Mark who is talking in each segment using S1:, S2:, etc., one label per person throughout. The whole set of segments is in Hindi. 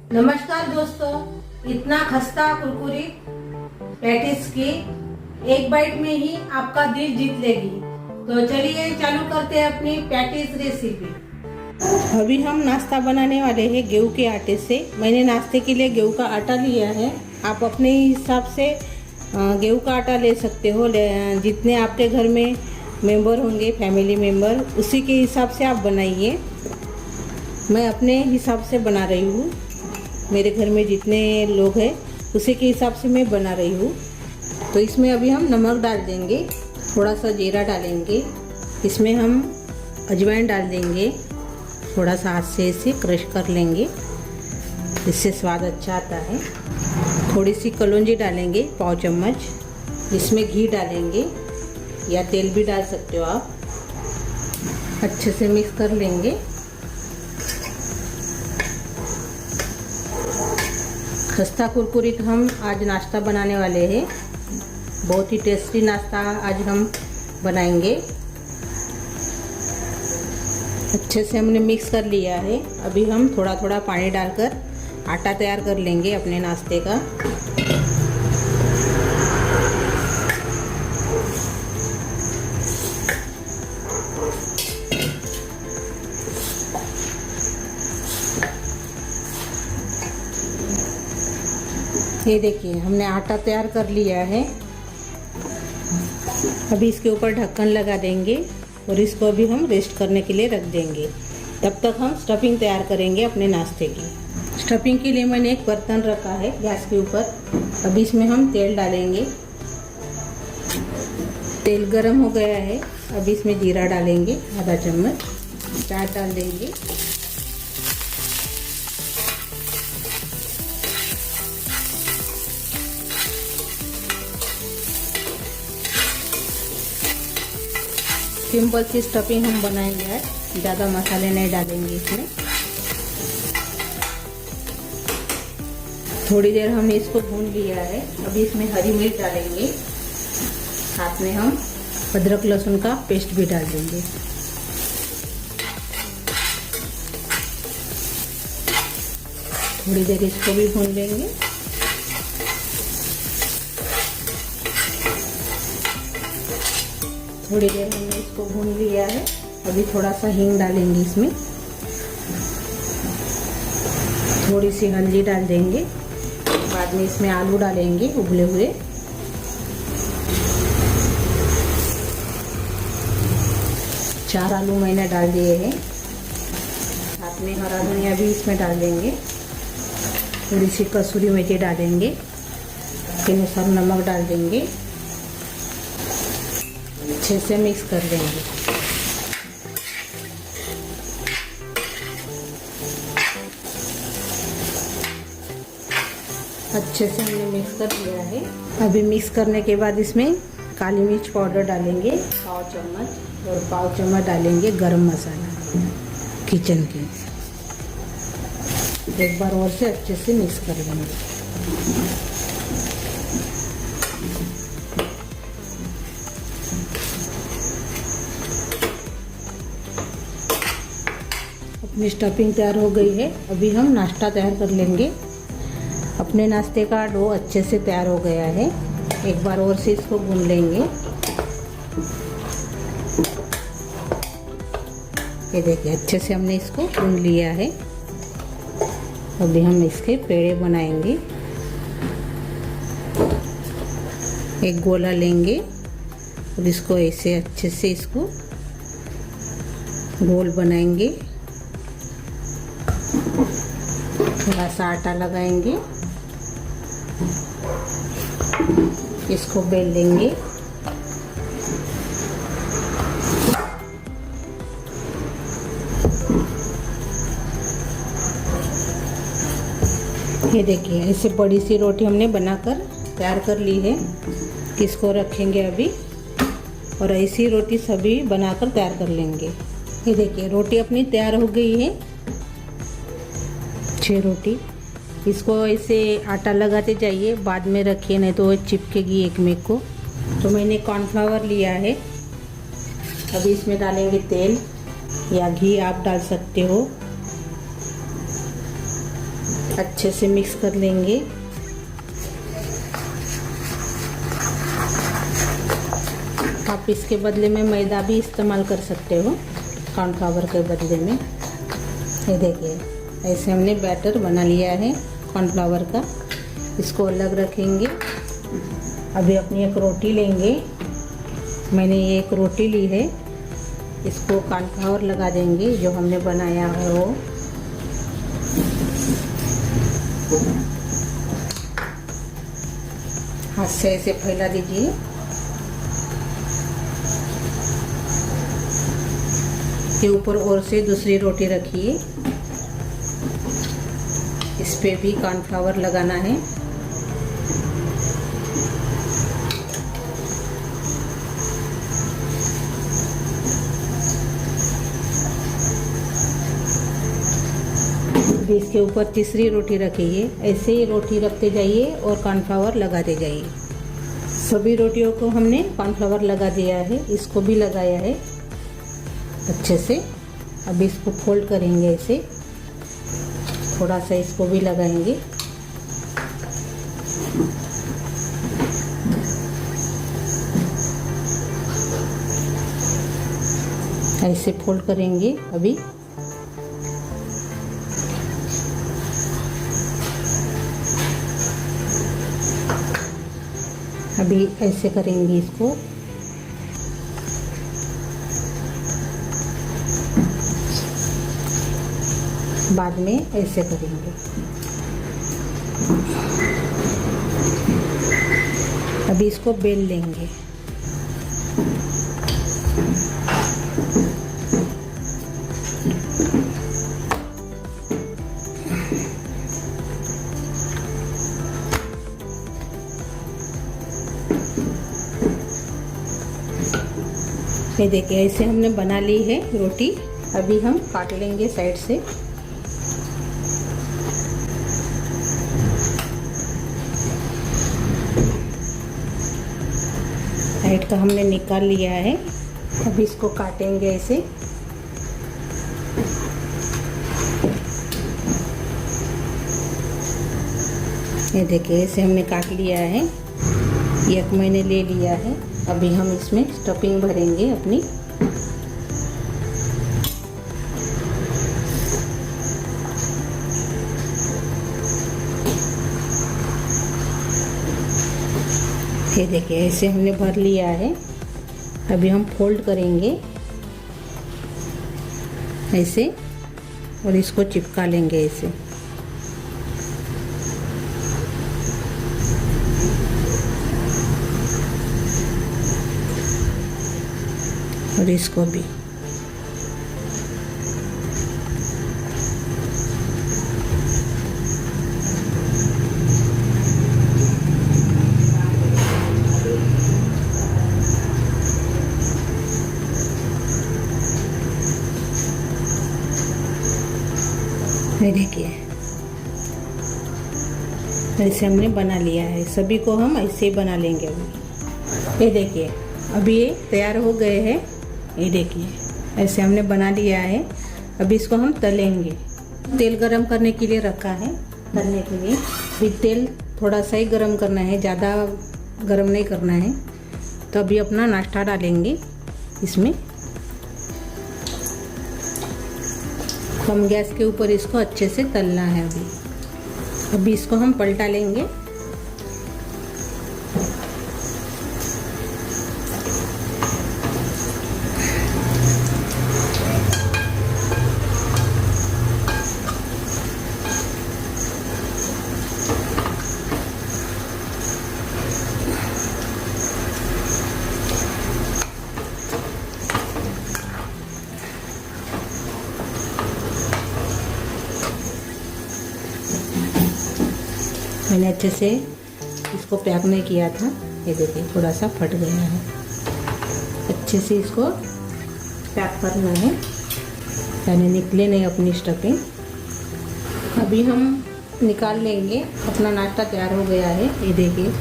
S1: नमस्कार दोस्तों, इतना खस्ता कुरकुरी पैटीज की एक बाइट में ही आपका दिल जीत लेगी। तो चलिए चालू करते हैं अपनी पैटीज रेसिपी। अभी हम नाश्ता बनाने वाले हैं गेहूं के आटे से। मैंने नाश्ते के लिए गेहूं का आटा लिया है। आप अपने हिसाब से गेहूं का आटा ले सकते हो। जितने आपके घर में मेंबर होंगे, फैमिली मेंबर, उसी के हिसाब से आप बनाइए। मैं अपने हिसाब से बना रही हूँ। मेरे घर में जितने लोग हैं उसी के हिसाब से मैं बना रही हूँ। तो इसमें अभी हम नमक डाल देंगे, थोड़ा सा जीरा डालेंगे, इसमें हम अजवाइन डाल देंगे, थोड़ा सा हाथ से इसे क्रश कर लेंगे, इससे स्वाद अच्छा आता है। थोड़ी सी कलौंजी डालेंगे, पाव चम्मच। इसमें घी डालेंगे या तेल भी डाल सकते हो आप। अच्छे से मिक्स कर लेंगे। खस्ता कुरकुरीत हम आज नाश्ता बनाने वाले हैं। बहुत ही टेस्टी नाश्ता आज हम बनाएंगे। अच्छे से हमने मिक्स कर लिया है। अभी हम थोड़ा थोड़ा पानी डालकर आटा तैयार कर लेंगे अपने नाश्ते का। ये देखिए, हमने आटा तैयार कर लिया है। अभी इसके ऊपर ढक्कन लगा देंगे और इसको अभी हम रेस्ट करने के लिए रख देंगे। तब तक हम स्टफिंग तैयार करेंगे अपने नाश्ते की। स्टफिंग के लिए मैंने एक बर्तन रखा है गैस के ऊपर। अभी इसमें हम तेल डालेंगे। तेल गरम हो गया है। अभी इसमें जीरा डालेंगे, आधा चम्मच। प्याज डाल देंगे। सिंपल सी स्टफिंग हम बनाएंगे आज, ज़्यादा मसाले नहीं डालेंगे इसमें। थोड़ी देर हमने इसको भून लिया है। अभी इसमें हरी मिर्च डालेंगे, साथ में हम अदरक लहसुन का पेस्ट भी डाल देंगे। थोड़ी देर इसको भी भून लेंगे। थोड़ी देर हमने इसको भून लिया है। अभी थोड़ा सा हींग डालेंगे इसमें, थोड़ी सी हल्दी डाल देंगे। बाद में इसमें आलू डालेंगे उबले हुए। चार आलू मैंने डाल दिए हैं। साथ में हरा धनिया भी इसमें डाल देंगे। थोड़ी सी कसूरी मेथी डालेंगे। इसके अनुसार नमक डाल देंगे। अच्छे से मिक्स कर देंगे। अच्छे से हमने मिक्स कर लिया है। अभी मिक्स करने के बाद इसमें काली मिर्च पाउडर डालेंगे, पाव चम्मच, और पाव चम्मच डालेंगे गरम मसाला किचन के। एक बार और से अच्छे से मिक्स कर लेंगे। अपनी स्टफिंग तैयार हो गई है। अभी हम नाश्ता तैयार कर लेंगे। अपने नाश्ते का डो अच्छे से तैयार हो गया है। एक बार और से इसको भून लेंगे। ये देखिए, अच्छे से हमने इसको भून लिया है। अभी हम इसके पेड़े बनाएंगे। एक गोला लेंगे और इसको ऐसे अच्छे से इसको गोल बनाएंगे। थोड़ा सा आटा लगाएंगे, इसको बेल देंगे। ये देखिए, ऐसे बड़ी सी रोटी हमने बनाकर तैयार कर ली है। इसको रखेंगे अभी, और ऐसी रोटी सभी बनाकर तैयार कर लेंगे। ये देखिए, रोटी अपनी तैयार हो गई है। 6 रोटी। इसको ऐसे आटा लगाते जाइए, बाद में रखिए, नहीं तो वो चिपकेगी एक में को। तो मैंने कॉर्नफ्लावर लिया है। अभी इसमें डालेंगे तेल या घी, आप डाल सकते हो। अच्छे से मिक्स कर लेंगे। आप इसके बदले में मैदा भी इस्तेमाल कर सकते हो, कॉर्नफ्लावर के बदले में। ये देखिए, ऐसे हमने बैटर बना लिया है कॉर्नफ्लावर का। इसको अलग रखेंगे। अभी अपनी एक रोटी लेंगे। मैंने ये एक रोटी ली है, इसको कॉर्नफ्लावर लगा देंगे जो हमने बनाया है वो। हाथ से ऐसे फैला दीजिए। के ऊपर और से दूसरी रोटी रखिए, इस पे भी कॉर्नफ्लावर लगाना है। इसके ऊपर तीसरी रोटी रखिए। ऐसे ही रोटी रखते जाइए और कॉर्नफ्लावर लगाते जाइए। सभी रोटियों को हमने कॉर्नफ्लावर लगा दिया है, इसको भी लगाया है अच्छे से। अब इसको फोल्ड करेंगे ऐसे, थोड़ा सा इसको भी लगाएंगे। ऐसे फोल्ड करेंगे। अभी ऐसे करेंगे इसको। बाद में ऐसे करेंगे। अभी इसको बेल लेंगे। ये देखिए, ऐसे हमने बना ली है रोटी। अभी हम काट लेंगे साइड से। साइड का हमने निकाल लिया है। अभी इसको काटेंगे ऐसे। ये देखिए, ऐसे हमने काट लिया है। एक मैंने ले लिया है। अभी हम इसमें स्टफिंग भरेंगे अपनी। ये देखिए, ऐसे हमने भर लिया है। अभी हम फोल्ड करेंगे ऐसे और इसको चिपका लेंगे ऐसे। और इसको भी। ये देखिए, ऐसे हमने बना लिया है। सभी को हम ऐसे ही बना लेंगे अभी। ये देखिए, अभी ये तैयार हो गए हैं। ये देखिए, ऐसे हमने बना लिया है। अभी इसको हम तलेंगे। तेल गरम करने के लिए रखा है, तलने के लिए। अभी तेल थोड़ा सा ही गरम करना है, ज़्यादा गरम नहीं करना है। तो अभी अपना नाश्ता डालेंगे इसमें। कम गैस के ऊपर इसको अच्छे से तलना है। अभी इसको हम पलटा लेंगे। मैंने अच्छे से इसको पैक नहीं किया था। ये देखिए, थोड़ा सा फट गया है। अच्छे से इसको पैक करना है, यानी निकले नहीं अपनी स्टफिंग। अभी हम निकाल लेंगे। अपना नाश्ता तैयार हो गया है। ये देखिए,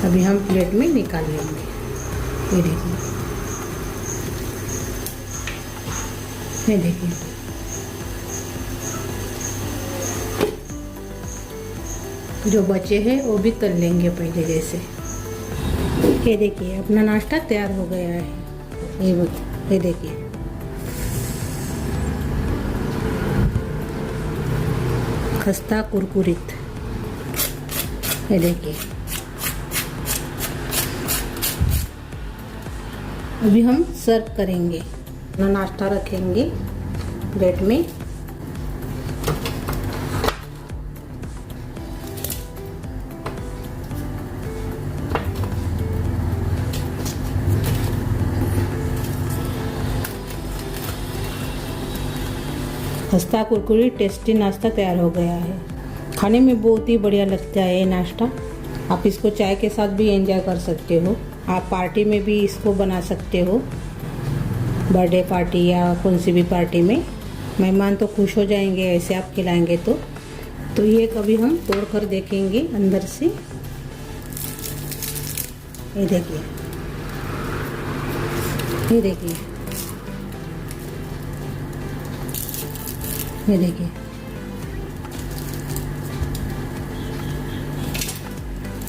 S1: अभी हम प्लेट में निकाल लेंगे। ये देखिए। ये देखिए, जो बचे हैं वो भी तल लेंगे पहले जैसे। ये देखिए अपना नाश्ता तैयार हो गया है। ये देखिए, खस्ता कुरकुरित। ये देखिए, अभी हम सर्व करेंगे। अपना नाश्ता रखेंगे प्लेट में। खस्ता कुरकुरी टेस्टी नाश्ता तैयार हो गया है। खाने में बहुत ही बढ़िया लगता है ये नाश्ता। आप इसको चाय के साथ भी एंजॉय कर सकते हो। आप पार्टी में भी इसको बना सकते हो, बर्थडे पार्टी या कौन सी भी पार्टी में। मेहमान तो खुश हो जाएंगे ऐसे आप खिलाएंगे तो ये कभी हम तोड़ कर देखेंगे अंदर से। ये देखिए, ये देखिए, ये देखिए,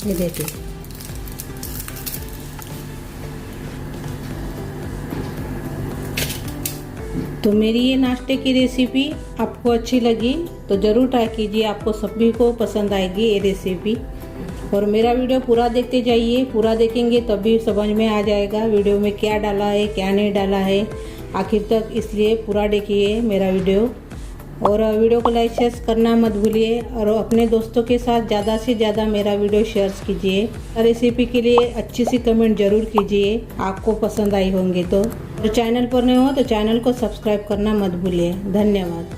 S1: ये देखिए। तो मेरी ये नाश्ते की रेसिपी आपको अच्छी लगी तो ज़रूर ट्राई कीजिए। आपको सभी को पसंद आएगी ये रेसिपी। और मेरा वीडियो पूरा देखते जाइए। पूरा देखेंगे तभी समझ में आ जाएगा वीडियो में क्या डाला है क्या नहीं डाला है आखिर तक, इसलिए पूरा देखिए मेरा वीडियो। और वीडियो को लाइक शेयर करना मत भूलिए और अपने दोस्तों के साथ ज़्यादा से ज़्यादा मेरा वीडियो शेयर कीजिए। रेसिपी के लिए अच्छी सी कमेंट ज़रूर कीजिए, आपको पसंद आई होंगे तो चैनल पर नए हो तो चैनल को सब्सक्राइब करना मत भूलिए। धन्यवाद।